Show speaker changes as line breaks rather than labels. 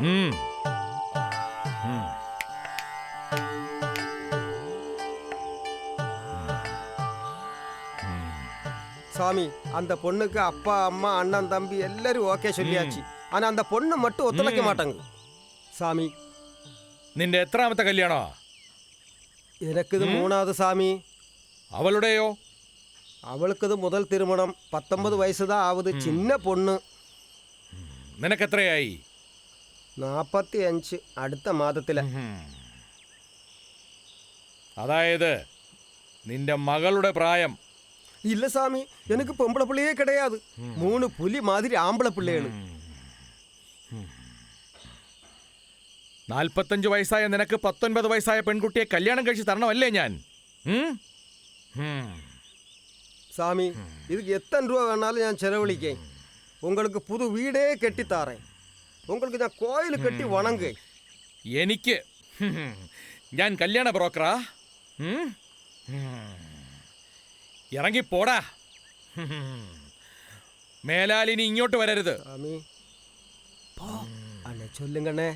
சாமி, அந்த பொண்ணுக்கு அப்பா அம்மா அண்ணன் தம்பி எல்லாரும் ஓகே சொல்லியாச்சு. ஆனா அந்த பொண்ணு மட்டும் ஒத்துழைக்க மாட்டாங்க சாமி.
നിന്റെ എത്രാമത്തെ കല്യാണോ?
எனக்குது மூணாவது சாமி.
അവളുടെയോ?
அவளுக்குது முதல் திருமணம். 19 வயசு தான் ஆகுது. சின்ன பொண்ணு.
നിനക്ക് എത്രയായി?
45 അടുത്ത മാസത്തില്.
അതായത് നിന്റെ മകളുടെ പ്രായം.
இல்ல சாமி, எனக்கு பொம்பளை பிள்ளையே கிடையாது. 3 புலி மாதிரி ஆம்பளை பிள்ளைகள்.
45 വയസ്സായ നിനക്ക് 19 വയസ്സായ പെൺകുട്ടിയെ കല്യാണം കഴിച്ച് തരണമല്ലേ ഞാൻ?
சாமி, இதுக்கு எத்தனை ரூபா வேணாலும் நான் செலவழிக்கேன். உங்களுக்கு புது வீடே கட்டித்தாரேன். உங்களுக்கு ഞാൻ കോയിൽ കെട്ടി വണങ്ങേ.
എനിക്ക് ഞാൻ കല്യാണ ബ്രോക്കറാ? ഇറങ്ങിപ്പോടാ. മേലാലിനി ഇങ്ങോട്ട് വരരുത്.
சாமி, போ அண்ணே, சொல்லுங்கண்ணே.